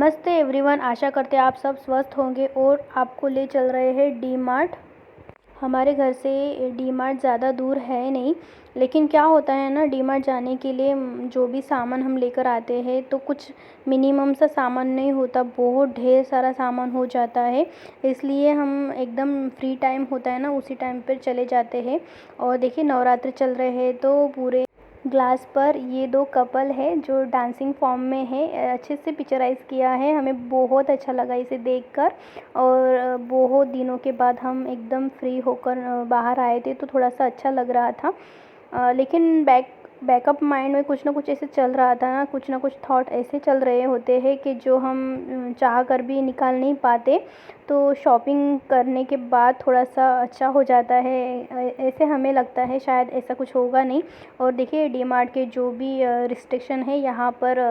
नमस्ते एवरीवन, आशा करते हैं आप सब स्वस्थ होंगे और आपको ले चल रहे हैं डी मार्ट। हमारे घर से डी मार्ट ज़्यादा दूर है नहीं, लेकिन क्या होता है ना, डी मार्ट जाने के लिए जो भी सामान हम लेकर आते हैं तो कुछ मिनिमम सा सामान नहीं होता, बहुत ढेर सारा सामान हो जाता है। इसलिए हम एकदम फ्री टाइम होता है ना, उसी टाइम पर चले जाते हैं। और देखिए, नवरात्र चल रहे हैं तो पूरे ग्लास पर ये दो कपल है जो डांसिंग फॉर्म में है। अच्छे से पिक्चराइज़ किया है, हमें बहुत अच्छा लगा इसे देखकर। और बहुत दिनों के बाद हम एकदम फ्री होकर बाहर आए थे तो थोड़ा सा अच्छा लग रहा था। लेकिन बैकअप माइंड में कुछ ना कुछ ऐसे चल रहा था ना, कुछ ना कुछ थॉट ऐसे चल रहे होते हैं कि जो हम चाह कर भी निकाल नहीं पाते। तो शॉपिंग करने के बाद थोड़ा सा अच्छा हो जाता है, ऐसे हमें लगता है। शायद ऐसा कुछ होगा नहीं। और देखिए, डी मार्ट के जो भी रिस्ट्रिक्शन है यहाँ पर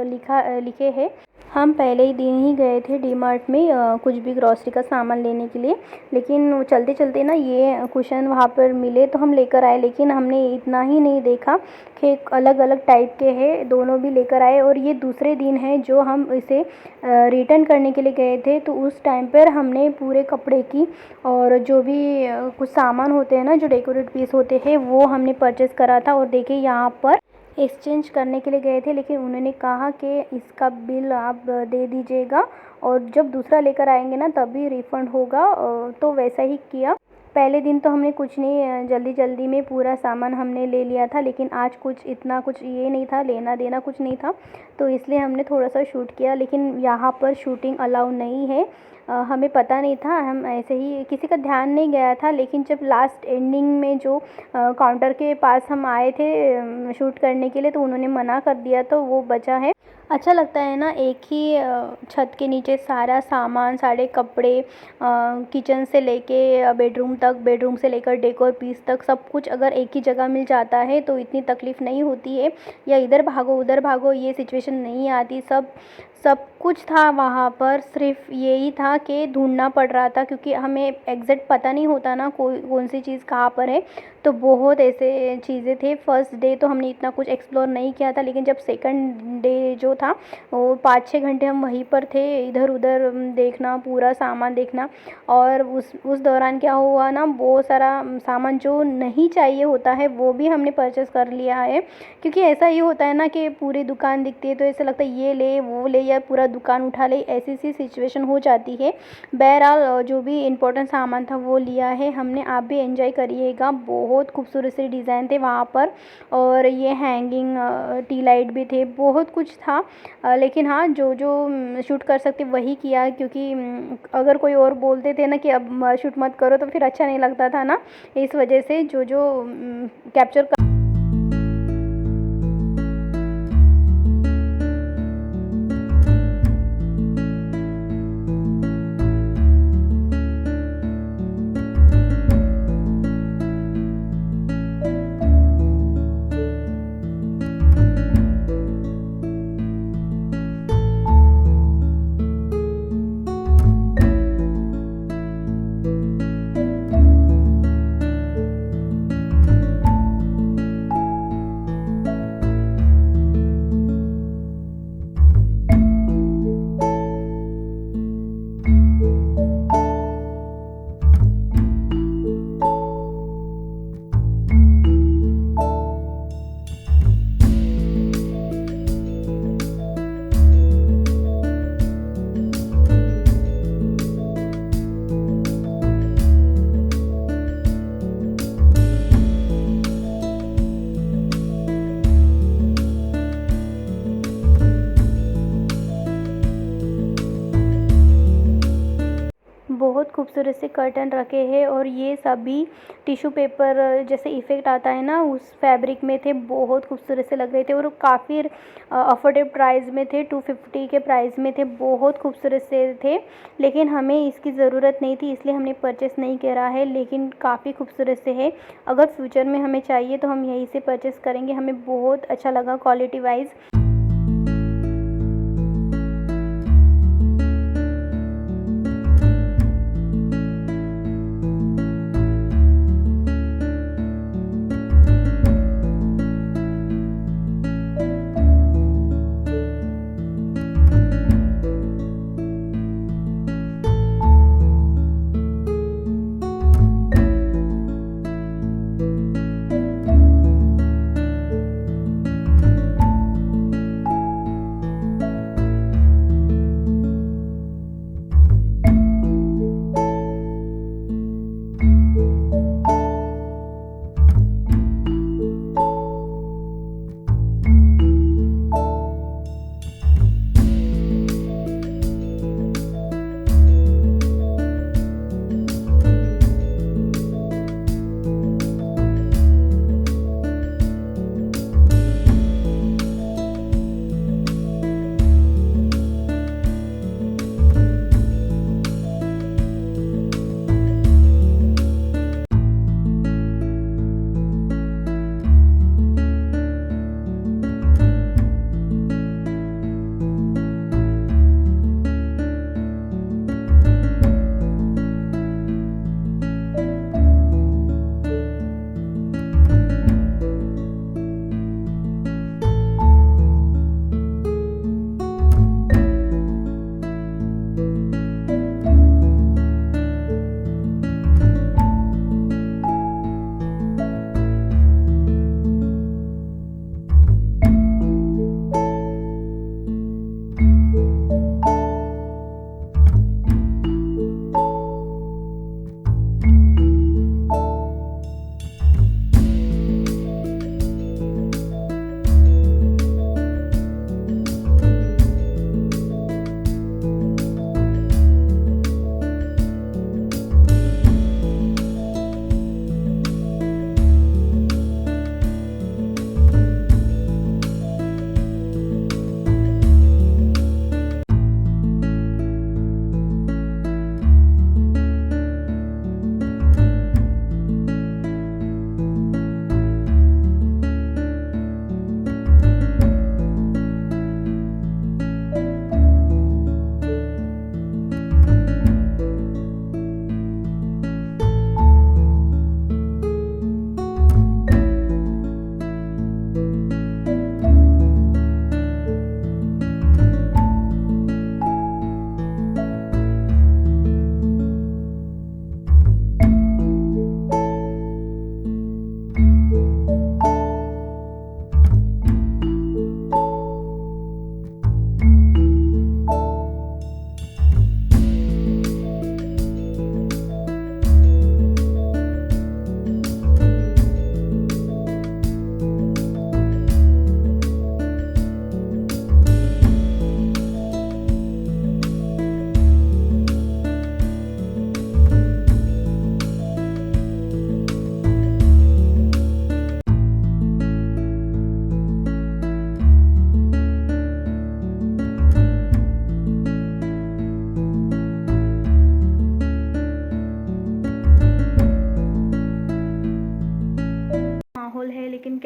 लिखे हैं। हम पहले ही दिन ही गए थे डी मार्ट में कुछ भी ग्रॉसरी का सामान लेने के लिए। लेकिन चलते चलते ना ये कुशन वहाँ पर मिले तो हम लेकर आए। लेकिन हमने इतना ही नहीं देखा कि अलग अलग टाइप के हैं, दोनों भी लेकर आए। और ये दूसरे दिन है जो हम इसे रिटर्न करने के लिए गए थे। तो उस टाइम पर हमने पूरे कपड़े की और जो भी कुछ सामान होते हैं ना, जो डेकोरेट पीस होते हैं, वो हमने परचेज़ करा था। और देखिए, यहाँ पर एक्सचेंज करने के लिए गए थे, लेकिन उन्होंने कहा कि इसका बिल आप दे दीजिएगा और जब दूसरा लेकर आएंगे ना तभी रिफ़ंड होगा। तो वैसा ही किया। पहले दिन तो हमने कुछ नहीं, जल्दी जल्दी में पूरा सामान हमने ले लिया था। लेकिन आज कुछ इतना कुछ ये नहीं था, लेना देना कुछ नहीं था, तो इसलिए हमने थोड़ा सा शूट किया। लेकिन यहाँ पर शूटिंग अलाउ नहीं है। हमें पता नहीं था, हम ऐसे ही किसी का ध्यान नहीं गया था। लेकिन जब लास्ट एंडिंग में जो काउंटर के पास हम आए थे शूट करने के लिए, तो उन्होंने मना कर दिया, तो वो बचा है। अच्छा लगता है ना, एक ही छत के नीचे सारा सामान, सारे कपड़े, किचन से लेके बेडरूम तक, बेडरूम से लेकर डेकोर पीस तक, सब कुछ अगर एक ही जगह मिल जाता है तो इतनी तकलीफ़ नहीं होती है, या इधर भागो उधर भागो, ये सिचुएशन नहीं आती। सब कुछ था वहाँ पर, सिर्फ यही था कि ढूंढना पड़ रहा था, क्योंकि हमें एग्जैक्ट पता नहीं होता ना कौन सी चीज़ कहाँ पर है। तो बहुत ऐसे चीज़ें थे। फर्स्ट डे तो हमने इतना कुछ एक्सप्लोर नहीं किया था, लेकिन जब सेकंड डे जो था वो 5-6 घंटे हम वहीं पर थे, इधर उधर देखना, पूरा सामान देखना। और उस दौरान क्या हुआ ना, बहुत सारा सामान जो नहीं चाहिए होता है वो भी हमने परचेज़ कर लिया है। क्योंकि ऐसा ही होता है ना कि पूरी दुकान दिखती है तो ऐसा लगता है ये ले वो ले, या पूरा दुकान उठा ले, ऐसी सी सिचुएशन हो जाती है। बहरहाल जो भी इम्पोर्टेंट सामान था वो लिया है हमने। आप भी एंजॉय करिएगा, बहुत खूबसूरत से डिज़ाइन थे वहाँ पर। और ये हैंगिंग टी लाइट भी थे, बहुत कुछ था। लेकिन हाँ, जो जो शूट कर सकते वही किया, क्योंकि अगर कोई और बोलते थे ना कि अब शूट मत करो, तो फिर अच्छा नहीं लगता था ना। इस वजह से जो जो कैप्चर बहुत खूबसूरत से कर्टन रखे हैं। और ये सभी टिश्यू पेपर जैसे इफ़ेक्ट आता है ना, उस फैब्रिक में थे, बहुत खूबसूरत से लग रहे थे। और काफ़ी अफोर्डेबल प्राइस में थे, 250 के प्राइस में थे, बहुत खूबसूरत से थे। लेकिन हमें इसकी ज़रूरत नहीं थी, इसलिए हमने परचेस नहीं करा है। लेकिन काफ़ी खूबसूरत से है, अगर फ्यूचर में हमें चाहिए तो हम यहीं से परचेस करेंगे। हमें बहुत अच्छा लगा क्वालिटी वाइज।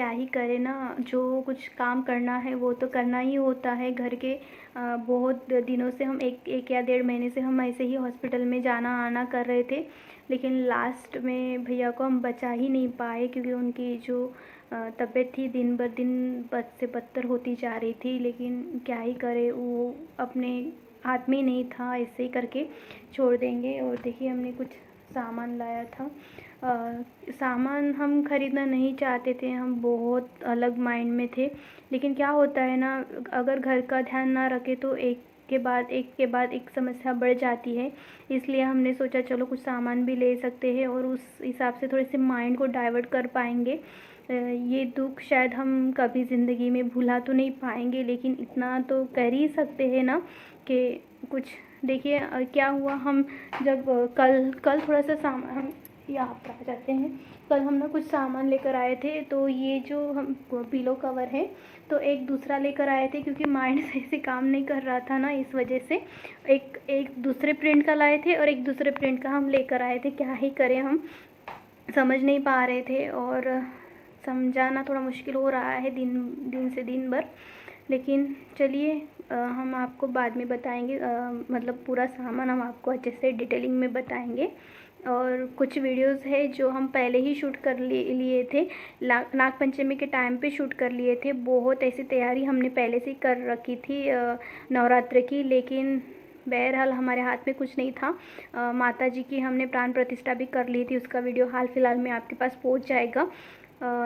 क्या ही करें ना, जो कुछ काम करना है वो तो करना ही होता है घर के। बहुत दिनों से हम एक या 1.5 महीने से हम ऐसे ही हॉस्पिटल में जाना आना कर रहे थे, लेकिन लास्ट में भैया को हम बचा ही नहीं पाए, क्योंकि उनकी जो तबीयत थी दिन ब दिन बद से बदतर होती जा रही थी। लेकिन क्या ही करें, वो अपने हाथ में ही नहीं था, ऐसे ही करके छोड़ देंगे। और देखिए हमने कुछ सामान लाया था। सामान हम ख़रीदना नहीं चाहते थे, हम बहुत अलग माइंड में थे, लेकिन क्या होता है ना, अगर घर का ध्यान ना रखें तो एक के बाद एक समस्या बढ़ जाती है। इसलिए हमने सोचा चलो कुछ सामान भी ले सकते हैं और उस हिसाब से थोड़े से माइंड को डाइवर्ट कर पाएंगे। ये दुख शायद हम कभी ज़िंदगी में भुला तो नहीं पाएंगे, लेकिन इतना तो कर ही सकते हैं ना कि कुछ। देखिए क्या हुआ, हम जब कल थोड़ा सा सामान, हम यहाँ पर आ जाते हैं। कल हम ना कुछ सामान लेकर आए थे, तो ये जो हम पिलो कवर है तो एक दूसरा लेकर आए थे, क्योंकि माइंड सही से काम नहीं कर रहा था ना, इस वजह से एक दूसरे प्रिंट का लाए थे और एक दूसरे प्रिंट का हम लेकर आए थे। क्या ही करें, हम समझ नहीं पा रहे थे और समझाना थोड़ा मुश्किल हो रहा है दिन से दिन भर। लेकिन चलिए हम आपको बाद में बताएंगे, मतलब पूरा सामान हम आपको अच्छे से डिटेलिंग में बताएंगे। और कुछ वीडियोस है जो हम पहले ही शूट कर लिए थे, नाग पंचमी के टाइम पे शूट कर लिए थे। बहुत ऐसी तैयारी हमने पहले से कर रखी थी नवरात्र की, लेकिन बहरहाल हमारे हाथ में कुछ नहीं था। माता जी की हमने प्राण प्रतिष्ठा भी कर ली थी, उसका वीडियो हाल फिलहाल में आपके पास पहुंच जाएगा।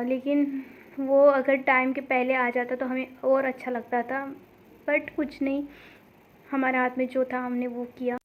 लेकिन वो अगर टाइम के पहले आ जाता तो हमें और अच्छा लगता था, बट कुछ नहीं, हमारे हाथ में जो था हमने वो किया।